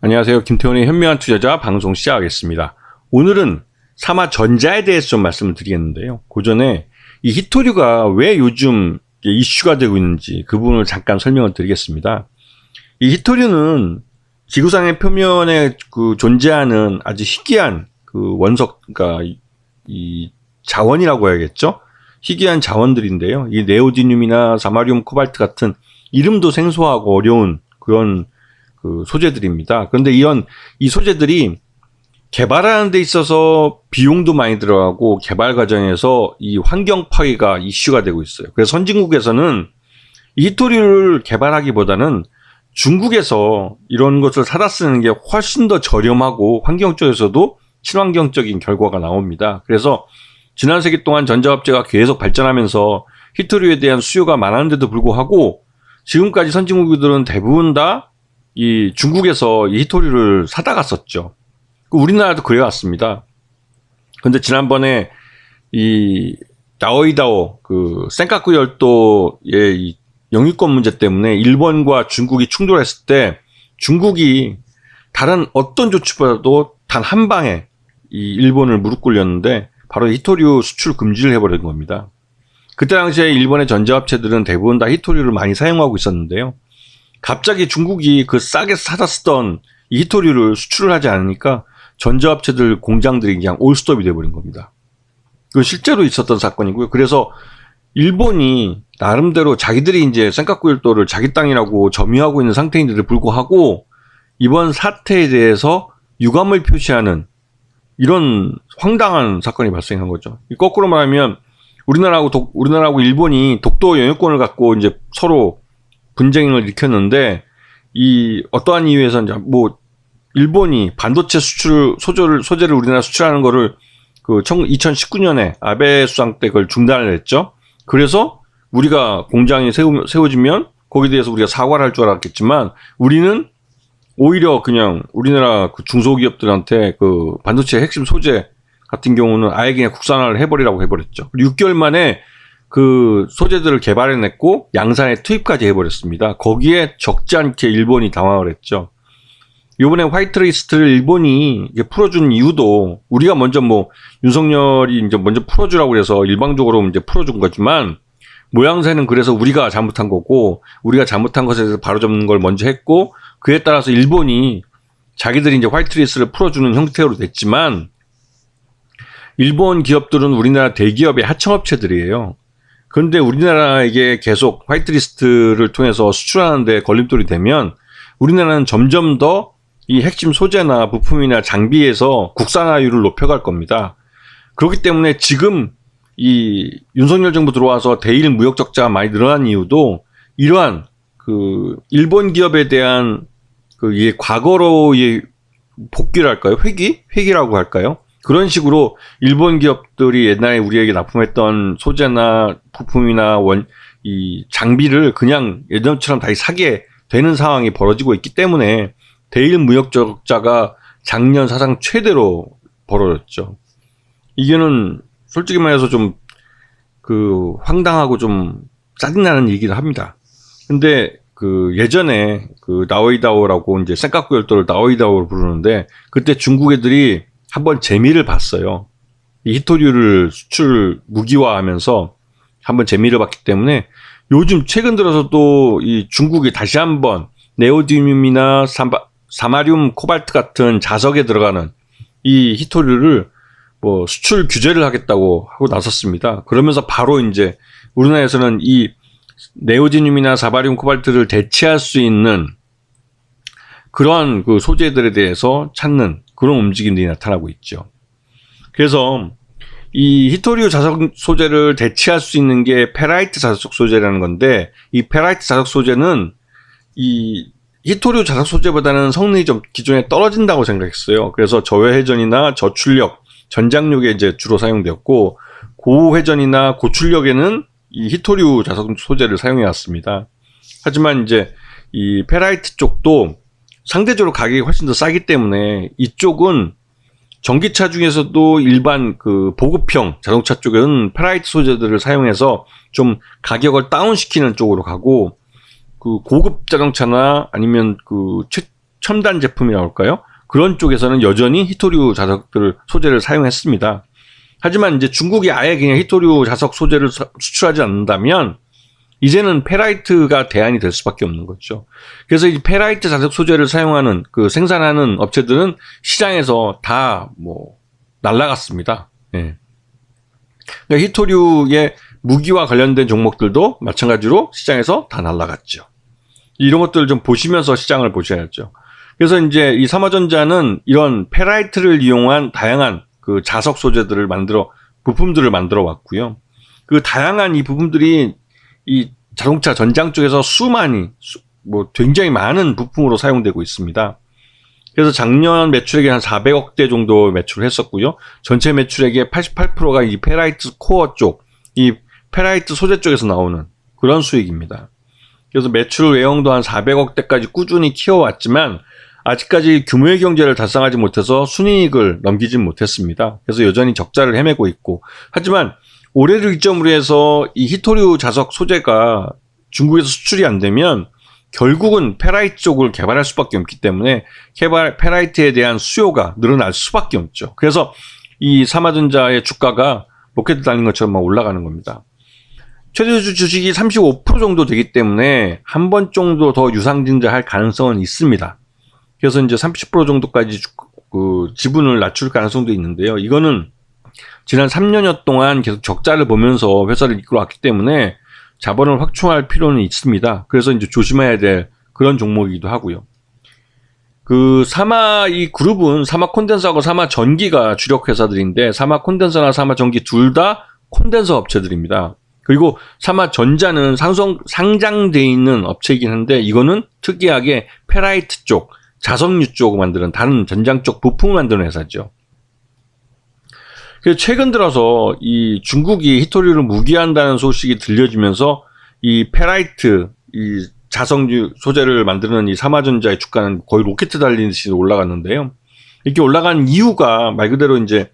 안녕하세요. 김태훈의 현명한 투자자 방송 시작하겠습니다. 오늘은 삼화전자에 대해서 좀 말씀을 드리겠는데요. 그 전에 이 히토류가 왜 요즘 이슈가 되고 있는지 그 부분을 잠깐 설명을 드리겠습니다. 이 히토류는 지구상의 표면에 존재하는 아주 희귀한 원석, 그러니까 이 자원이라고 해야겠죠? 희귀한 자원들인데요. 이 네오디듐이나 사마리움, 코발트 같은 이름도 생소하고 어려운 그런 소재들입니다. 그런데 이 소재들이 개발하는 데 있어서 비용도 많이 들어가고 개발 과정에서 이 환경 파괴가 이슈가 되고 있어요. 그래서 선진국에서는 이 히토류를 개발하기보다는 중국에서 이런 것을 사다 쓰는 게 훨씬 더 저렴하고 환경 쪽에서도 친환경적인 결과가 나옵니다. 그래서 지난 세기 동안 전자업체가 계속 발전하면서 히토류에 대한 수요가 많았는데도 불구하고 지금까지 선진국들은 대부분 다 이 중국에서 이 히토류를 사다 갔었죠. 우리나라도 그래왔습니다. 근데 지난번에 이 다오이다오 센카쿠 열도의 이 영유권 문제 때문에 일본과 중국이 충돌했을 때 중국이 다른 어떤 조치보다도 단 한 방에 이 일본을 무릎 꿇렸는데 바로 히토류 수출 금지를 해버린 겁니다. 그때 당시에 일본의 전자업체들은 대부분 다 히토류를 많이 사용하고 있었는데요. 갑자기 중국이 싸게 사다 쓰던 이 히토류를 수출을 하지 않으니까 전자업체들 공장들이 그냥 올스톱이 돼버린 겁니다. 그건 실제로 있었던 사건이고요. 그래서 일본이 나름대로 자기들이 이제 센카쿠 열도를 자기 땅이라고 점유하고 있는 상태인데도 불구하고 이번 사태에 대해서 유감을 표시하는 이런 황당한 사건이 발생한 거죠. 거꾸로 말하면 우리나라하고 일본이 독도 영유권을 갖고 이제 서로 분쟁을 일으켰는데 이 어떠한 이유에서 이제 일본이 반도체 소재를 우리나라 수출하는 거를 2019년에 아베 수상 때 그걸 중단을 했죠. 그래서 우리가 공장이 세워지면 거기에 대해서 우리가 사과를 할 줄 알았겠지만 우리는 오히려 그냥 우리나라 중소기업들한테 반도체 핵심 소재 같은 경우는 아예 그냥 국산화를 해버렸죠. 6개월 만에 소재들을 개발해냈고 양산에 투입까지 해버렸습니다. 거기에 적지 않게 일본이 당황을 했죠. 이번에 화이트리스트를 일본이 풀어준 이유도 우리가 먼저 윤석열이 이제 먼저 풀어주라고 그래서 일방적으로 이제 풀어준 거지만 모양새는 그래서 우리가 잘못한 거고 우리가 잘못한 것에 대해서 바로잡는 걸 먼저 했고 그에 따라서 일본이 자기들이 이제 화이트리스트를 풀어주는 형태로 됐지만 일본 기업들은 우리나라 대기업의 하청업체들이에요. 그런데 우리나라에게 계속 화이트리스트를 통해서 수출하는데 걸림돌이 되면 우리나라는 점점 더 이 핵심 소재나 부품이나 장비에서 국산화율을 높여갈 겁니다. 그렇기 때문에 지금 이 윤석열 정부 들어와서 대일 무역 적자가 많이 늘어난 이유도 이러한 일본 기업에 대한 과거로의 복귀를 할까요? 회기라고 할까요? 그런 식으로 일본 기업들이 옛날에 우리에게 납품했던 소재나 부품이나 이 장비를 그냥 예전처럼 다시 사게 되는 상황이 벌어지고 있기 때문에 대일 무역 적자가 작년 사상 최대로 벌어졌죠. 이게는 솔직히 말해서 좀 황당하고 좀 짜증나는 얘기를 합니다. 근데 예전에 다오이다오라고 이제 센카쿠 열도를 다오이다오로 부르는데 그때 중국 애들이 한번 재미를 봤어요. 이 히토류를 수출 무기화하면서 한번 재미를 봤기 때문에 요즘 최근 들어서도 이 중국이 다시 한번 네오디듐이나 사마리움, 코발트 같은 자석에 들어가는 이 히토류를 수출 규제를 하겠다고 하고 나섰습니다. 그러면서 바로 이제 우리나라에서는 이 네오디듐이나 사마리움, 코발트를 대체할 수 있는 그러한 소재들에 대해서 찾는 그런 움직임들이 나타나고 있죠. 그래서 이 히토류 자석 소재를 대체할 수 있는 게 페라이트 자석 소재라는 건데 이 페라이트 자석 소재는 이 히토류 자석 소재보다는 성능이 좀 기존에 떨어진다고 생각했어요. 그래서 저회전이나 저출력, 전장력에 이제 주로 사용되었고 고회전이나 고출력에는 이 히토류 자석 소재를 사용해 왔습니다. 하지만 이제 이 페라이트 쪽도 상대적으로 가격이 훨씬 더 싸기 때문에 이쪽은 전기차 중에서도 일반 보급형 자동차 쪽은 페라이트 소재들을 사용해서 좀 가격을 다운시키는 쪽으로 가고 고급 자동차나 아니면 첨단 제품이라고 할까요? 그런 쪽에서는 여전히 히토류 자석들을 소재를 사용했습니다. 하지만 이제 중국이 아예 그냥 히토류 자석 소재를 수출하지 않는다면 이제는 페라이트가 대안이 될 수밖에 없는 거죠. 그래서 이 페라이트 자석 소재를 사용하는 그 생산하는 업체들은 시장에서 다 날라갔습니다. 예. 그러니까 히토류의 무기와 관련된 종목들도 마찬가지로 시장에서 다 날라갔죠. 이런 것들을 좀 보시면서 시장을 보셔야죠. 그래서 이제 이 삼화전자는 이런 페라이트를 이용한 다양한 그 자석 소재들을 부품들을 만들어 왔고요. 그 다양한 이 부품들이 이 자동차 전장 쪽에서 굉장히 많은 부품으로 사용되고 있습니다. 그래서 작년 매출액이 한 400억대 정도 매출을 했었고요. 전체 매출액의 88%가 이 페라이트 코어 쪽, 이 페라이트 소재 쪽에서 나오는 그런 수익입니다. 그래서 매출 외형도 한 400억대까지 꾸준히 키워왔지만 아직까지 규모의 경제를 달성하지 못해서 순이익을 넘기진 못했습니다. 그래서 여전히 적자를 헤매고 있고, 하지만 올해를 기점으로 해서 이 히토류 자석 소재가 중국에서 수출이 안 되면 결국은 페라이트 쪽을 개발할 수밖에 없기 때문에 페라이트에 대한 수요가 늘어날 수밖에 없죠. 그래서 이 삼화전자의 주가가 로켓 달린 것처럼 막 올라가는 겁니다. 최대 주식이 35% 정도 되기 때문에 한 번 정도 더 유상증자할 가능성은 있습니다. 그래서 이제 30% 정도까지 그 지분을 낮출 가능성도 있는데요. 이거는 지난 3년여 동안 계속 적자를 보면서 회사를 이끌어왔기 때문에 자본을 확충할 필요는 있습니다. 그래서 이제 조심해야 될 그런 종목이기도 하고요. 이 그룹은 삼화 콘덴서하고 삼화 전기가 주력 회사들인데, 삼화 콘덴서나 삼화 전기 둘 다 콘덴서 업체들입니다. 그리고 삼화 전자는 상장돼 있는 업체이긴 한데, 이거는 특이하게 페라이트 쪽, 자석류 쪽을 만드는 다른 전장 쪽 부품을 만드는 회사죠. 그래서 최근 들어서 이 중국이 히토류를 무기한다는 소식이 들려지면서 이 페라이트, 이 자석류 소재를 만드는 이 삼화전자의 주가는 거의 로켓 달리듯이 올라갔는데요. 이렇게 올라간 이유가 말 그대로 이제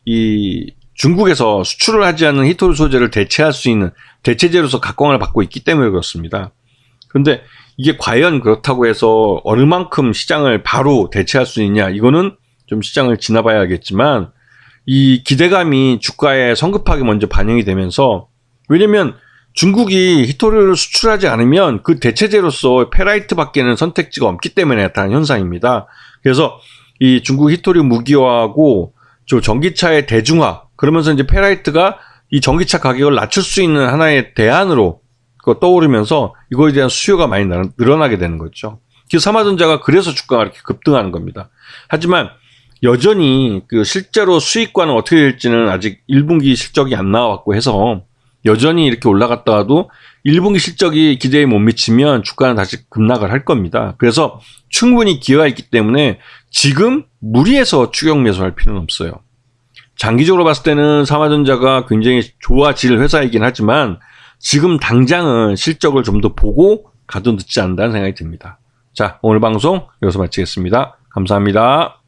이 중국에서 수출을 하지 않는 히토류 소재를 대체할 수 있는 대체재로서 각광을 받고 있기 때문에 그렇습니다. 그런데 이게 과연 그렇다고 해서 어느 만큼 시장을 바로 대체할 수 있냐, 이거는 좀 시장을 지나봐야겠지만, 이 기대감이 주가에 성급하게 먼저 반영이 되면서, 왜냐면 중국이 히토류를 수출하지 않으면 그 대체재로서 페라이트 밖에는 선택지가 없기 때문에 나타난 현상입니다. 그래서 이 중국 히토류 무기화하고 전기차의 대중화, 그러면서 이제 페라이트가 이 전기차 가격을 낮출 수 있는 하나의 대안으로 떠오르면서 이거에 대한 수요가 많이 늘어나게 되는 거죠. 그래서 삼화전자가 그래서 주가가 이렇게 급등하는 겁니다. 하지만 여전히 실제로 수익과는 어떻게 될지는 아직 1분기 실적이 안 나왔고 해서 여전히 이렇게 올라갔다가도 1분기 실적이 기대에 못 미치면 주가는 다시 급락을 할 겁니다. 그래서 충분히 기회가 있기 때문에 지금 무리해서 추격 매수할 필요는 없어요. 장기적으로 봤을 때는 삼화전자가 굉장히 좋아질 회사이긴 하지만 지금 당장은 실적을 좀 더 보고 가도 늦지 않는다는 생각이 듭니다. 자, 오늘 방송 여기서 마치겠습니다. 감사합니다.